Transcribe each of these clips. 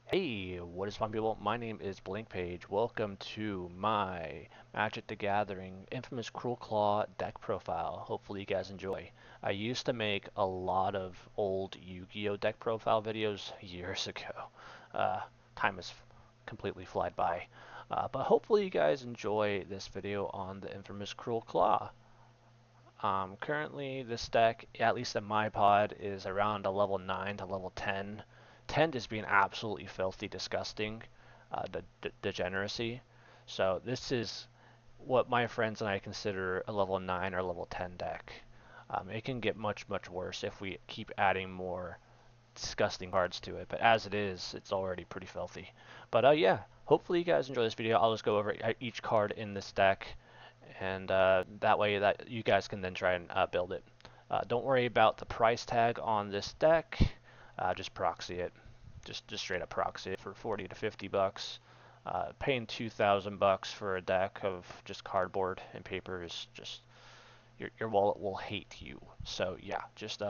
Hey, what is fun, people? My name is BlankPage. Welcome to my Magic the Gathering infamous Cruelclaw deck profile. Hopefully you guys enjoy. I used to make a lot of old Yu-Gi-Oh deck profile videos years ago. Uh, Time has completely flied by. But hopefully you guys enjoy this video on the infamous Cruelclaw. Currently, this deck, at least in my pod, is around a level 9 to level 10. 10 just being absolutely filthy disgusting, the degeneracy. So this is what my friends and I consider a level 9 or level 10 deck. It can get much, much worse if we keep adding more disgusting cards to it, but as it is, it's already pretty filthy. But yeah, hopefully you guys enjoy this video. I'll just go over each card in this deck, and that way that you guys can then try and build it. Don't worry about the price tag on this deck. Just proxy it. Just straight up proxy it for 40 to 50 bucks. Paying 2,000 bucks for a deck of just cardboard and paper is just your wallet will hate you. So yeah, just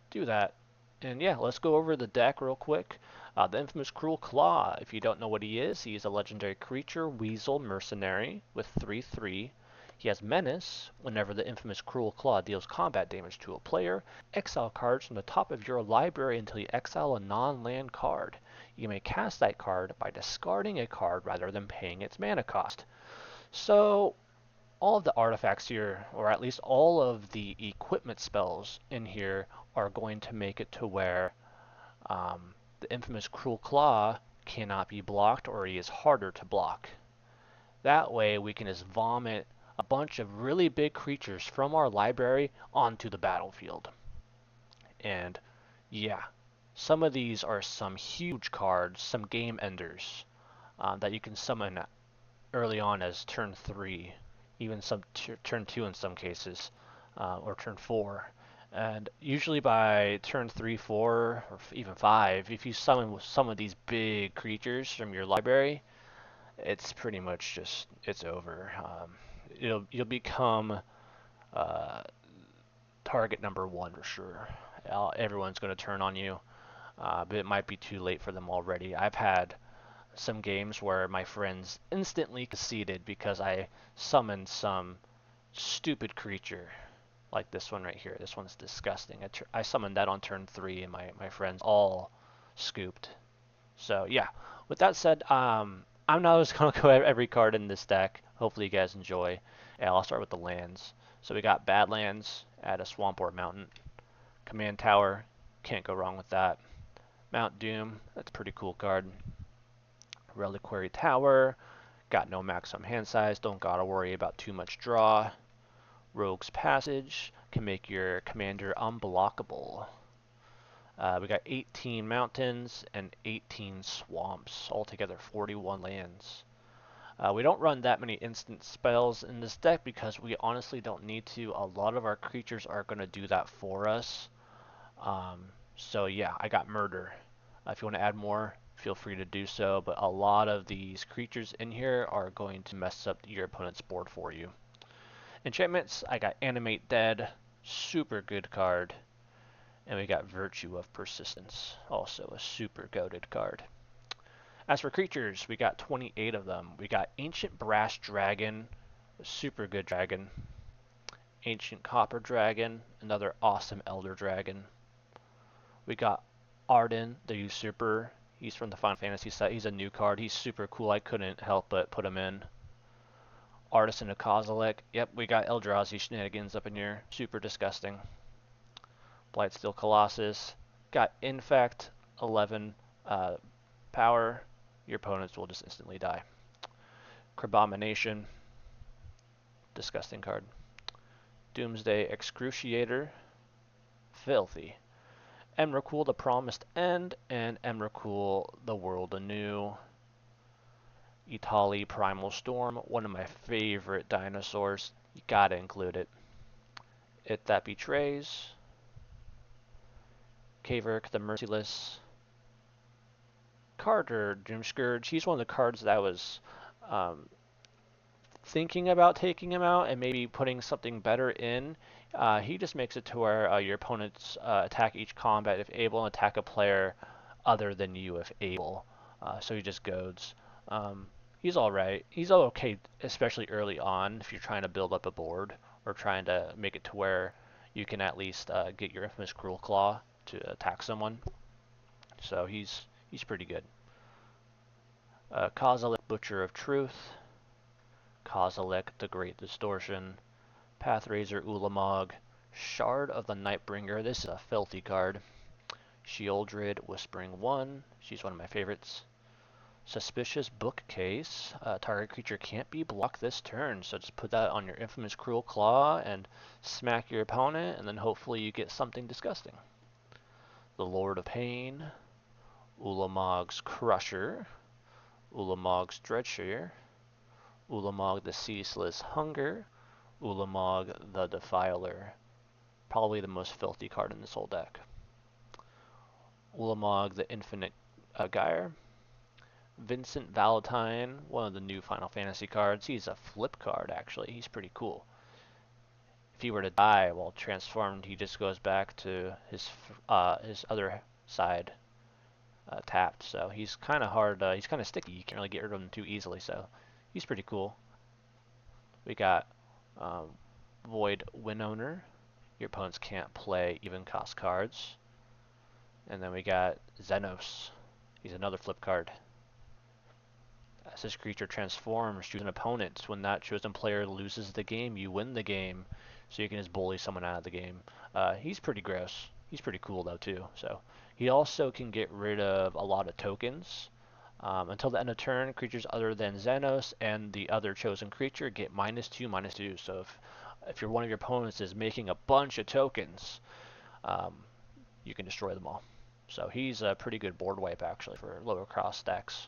do that. And yeah, let's go over the deck real quick. The infamous Cruelclaw, if you don't know what he is, he's a legendary creature, weasel, mercenary with 3/3. He has Menace. Whenever the infamous Cruelclaw deals combat damage to a player, exile cards from the top of your library until you exile a non-land card. You may cast that card by discarding a card rather than paying its mana cost. So all of the artifacts here, or at least all of the equipment spells in here, are going to make it to where the infamous Cruelclaw cannot be blocked, or he is harder to block. That way we can just vomit a bunch of really big creatures from our library onto the battlefield. And yeah, some of these are some huge cards, some game enders that you can summon early on as turn 3, even some turn 2 in some cases, or turn 4. And usually by turn 3, 4, or even 5, if you summon some of these big creatures from your library, it's pretty much just, it's over. You'll become uh, target number 1 for sure. Everyone's going to turn on you, but it might be too late for them already. I've had some games where my friends instantly conceded because I summoned some stupid creature like this one right here. This one's disgusting. I summoned that on turn 3 and my friends all scooped. So yeah, with that said, I'm not just going to go every card in this deck. Hopefully you guys enjoy. And I'll start with the lands. So we got Badlands, add a swamp or a mountain. Command Tower, can't go wrong with that. Mount Doom, that's a pretty cool card. Reliquary Tower, got no maximum hand size, don't gotta worry about too much draw. Rogue's Passage can make your commander unblockable. We got 18 mountains and 18 swamps, altogether 41 lands. We don't run that many instant spells in this deck because we honestly don't need to. A lot of our creatures are going to do that for us. So yeah, I got Murder. If you want to add more, feel free to do so, but a lot of these creatures in here are going to mess up your opponent's board for you. Enchantments, I got Animate Dead, super good card. And we got Virtue of Persistence, also a super goated card. As for creatures, we got 28 of them. We got Ancient Brass Dragon, a super good dragon. Ancient Copper Dragon, another awesome Elder Dragon. We got Arden, the Usurper. He's from the Final Fantasy set. He's a new card. He's super cool. I couldn't help but put him in. Artisan of Kozilek. Yep, we got Eldrazi shenanigans up in here. Super disgusting. Blightsteel Colossus. Got Infect, 11 power. Your opponents will just instantly die. Crabomination. Disgusting card. Doomsday Excruciator. Filthy. Emrakul, the Promised End, and Emrakul, the World Anew. Itali, Primal Storm, one of my favorite dinosaurs. You gotta include it. It That Betrays. Kaverk, the Merciless. Carter, Doomscourge. He's one of the cards that I was thinking about taking him out and maybe putting something better in. He just makes it to where your opponents attack each combat if able and attack a player other than you if able. So he just goads. He's alright. He's okay, especially early on if you're trying to build up a board or trying to make it to where you can at least get your infamous Cruelclaw to attack someone. So he's pretty good. Kozilek, Butcher of Truth. Kozilek, the Great Distortion. Pathraiser, Ulamog. Shard of the Nightbringer. This is a filthy card. Sheoldred, Whispering One. She's one of my favorites. Suspicious Bookcase. Target creature can't be blocked this turn, so just put that on your infamous Cruelclaw and smack your opponent, and then hopefully you get something disgusting. The Lord of Pain. Ulamog's Crusher. Ulamog's Dreadshear. Ulamog the Ceaseless Hunger. Ulamog the Defiler. Probably the most filthy card in this whole deck. Ulamog the Infinite Gyre. Vincent Valentine, one of the new Final Fantasy cards. He's a flip card, actually. He's pretty cool. If he were to die while transformed, he just goes back to his other side tapped. So he's kind of hard. He's kind of sticky. You can't really get rid of him too easily. So he's pretty cool. We got Void Windowner. Your opponents can't play even cost cards. And then we got Xenos. He's another flip card. As this creature transforms, choose an opponent. When that chosen player loses the game, you win the game. So you can just bully someone out of the game. He's pretty gross. He's pretty cool though too. So he also can get rid of a lot of tokens. Until the end of turn, creatures other than Xenos and the other chosen creature get -2/-2. So if you're one of your opponents is making a bunch of tokens, you can destroy them all. So he's a pretty good board wipe actually for lower cost decks.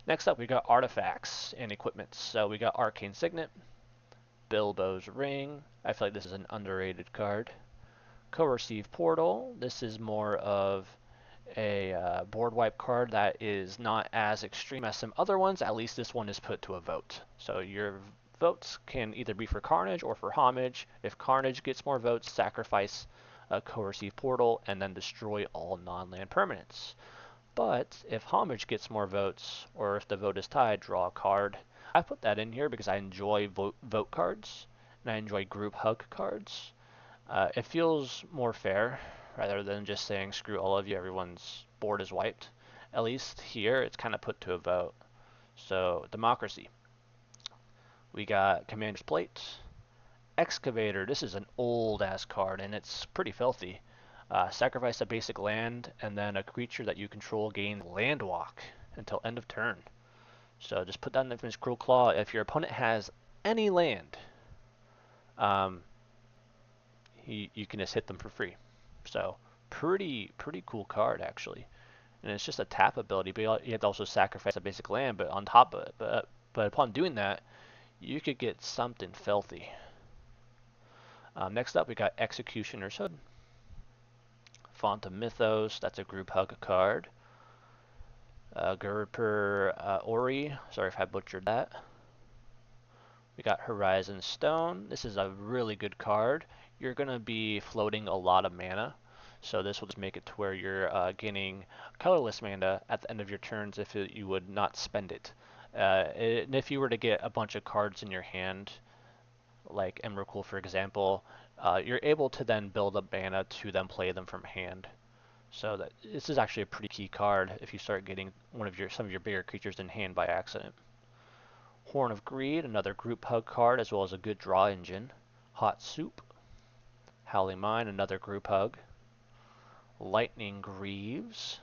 Next up, we got artifacts and equipment. So we got Arcane Signet, Bilbo's Ring. I feel like this is an underrated card. Coercive Portal. This is more of a board wipe card that is not as extreme as some other ones. At least this one is put to a vote. So your votes can either be for Carnage or for Homage. If Carnage gets more votes, sacrifice a Coercive Portal and then destroy all non-land permanents. But if Homage gets more votes, or if the vote is tied, draw a card. I put that in here because I enjoy vote cards, and I enjoy group hug cards. It feels more fair, rather than just saying, screw all of you, everyone's board is wiped. At least here, it's kind of put to a vote. So, Democracy. We got Commander's Plate. Excavator. This is an old-ass card, and it's pretty filthy. Sacrifice a basic land, and then a creature that you control gains Landwalk until end of turn. So just put that in the infamous Cruelclaw. If your opponent has any land, you can just hit them for free. So pretty cool card actually. And it's just a tap ability, but you have to also sacrifice a basic land. But on top of it, but upon doing that, you could get something filthy. Next up, we got Executioner's Hood. Font of Mythos, that's a group hug card. Gurper Ori, sorry if I butchered that. We got Horizon Stone. This is a really good card. You're going to be floating a lot of mana, so this will just make it to where you're getting colorless mana at the end of your turns if you would not spend it. And if you were to get a bunch of cards in your hand, like Emrakul for example, you're able to then build up mana to then play them from hand. So this is actually a pretty key card if you start getting some of your bigger creatures in hand by accident. Horn of Greed, another group hug card as well as a good draw engine. Hot Soup. Howling Mine, another group hug. Lightning Greaves.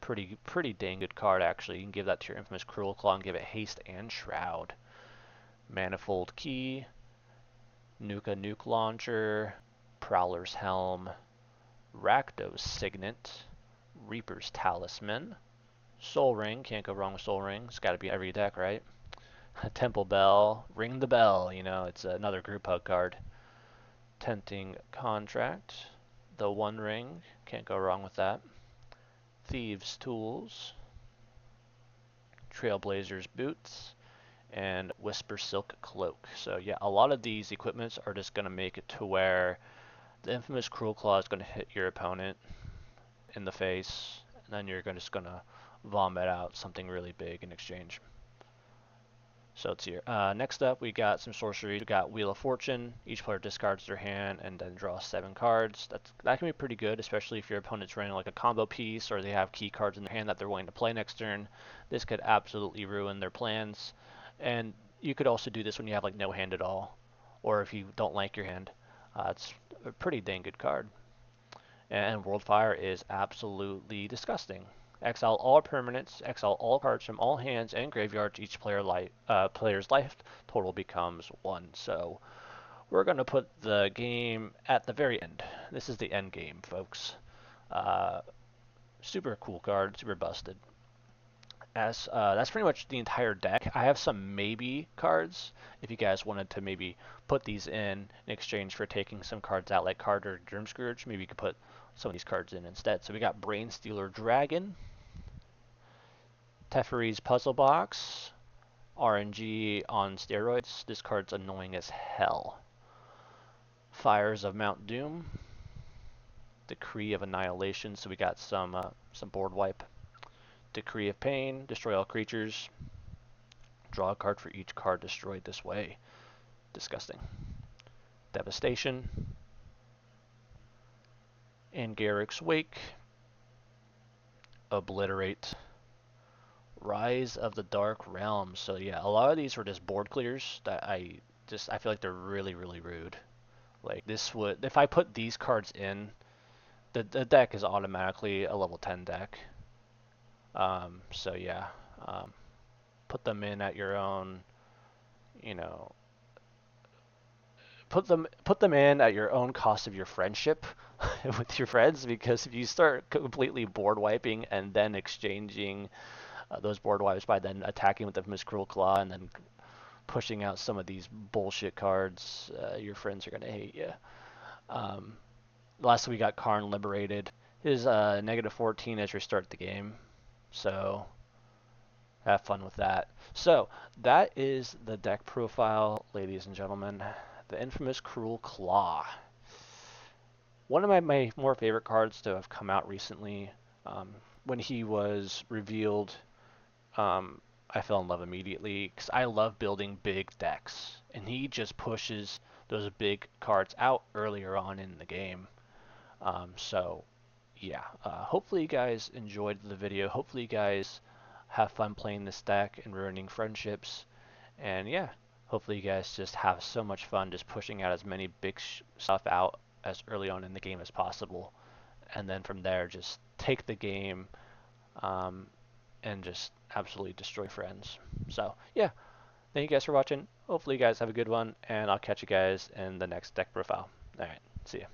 Pretty dang good card actually. You can give that to your infamous Cruelclaw and give it haste and shroud. Manifold Key. Nuke Launcher, Prowler's Helm, Rakdos Signet, Reaper's Talisman, Soul Ring, can't go wrong with Soul Ring, it's gotta be every deck, right? Temple Bell, Ring the Bell, you know, it's another group hug card. Tempting Contract, the One Ring, can't go wrong with that. Thieves' Tools, Trailblazer's Boots, and Whisper Silk Cloak. So yeah, a lot of these equipments are just going to make it to where the infamous Cruelclaw is going to hit your opponent in the face, and then you're just gonna vomit out something really big in exchange. So it's here. Next up, we got some sorceries. We got Wheel of Fortune. Each player discards their hand and then draws 7 cards. That can be pretty good, especially if your opponent's running like a combo piece or they have key cards in their hand that they're willing to play next turn. This could absolutely ruin their plans. And you could also do this when you have like no hand at all, or if you don't like your hand. It's a pretty dang good card. And Worldfire is absolutely disgusting. Exile all permanents, exile all cards from all hands and graveyards. Each player's life total becomes 1. So we're going to put the game at the very end. This is the end game, folks. Super cool card, super busted. That's pretty much the entire deck. I have some maybe cards. If you guys wanted to maybe put these in exchange for taking some cards out like Carter Germscourge, maybe you could put some of these cards in instead. So we got Brainstealer Dragon, Teferi's Puzzle Box, RNG on steroids. This card's annoying as hell. Fires of Mount Doom, Decree of Annihilation. So we got some board wipe. Decree of Pain, destroy all creatures. Draw a card for each card destroyed this way. Disgusting. Devastation. In Garrick's Wake. Obliterate. Rise of the Dark Realms. So yeah, a lot of these were just board clears that I feel like they're really, really rude. Like this would, if I put these cards in, the deck is automatically a level 10 deck. So yeah, put them in at your own, you know, put them in at your own cost of your friendship with your friends, because if you start completely board wiping and then exchanging those board wipes by then attacking with the Cruelclaw and then pushing out some of these bullshit cards, your friends are gonna hate you. Lastly, we got Karn Liberated. His -14 as you start the game, so have fun with that. So that is the deck profile, ladies and gentlemen. The infamous Cruelclaw. One of my more favorite cards to have come out recently. When he was revealed, I fell in love immediately because I love building big decks, and he just pushes those big cards out earlier on in the game. So yeah, hopefully you guys enjoyed the video. Hopefully you guys have fun playing this deck and ruining friendships. And yeah, hopefully you guys just have so much fun just pushing out as many big stuff out as early on in the game as possible. And then from there, just take the game and just absolutely destroy friends. So yeah, thank you guys for watching. Hopefully you guys have a good one, and I'll catch you guys in the next deck profile. All right, see ya.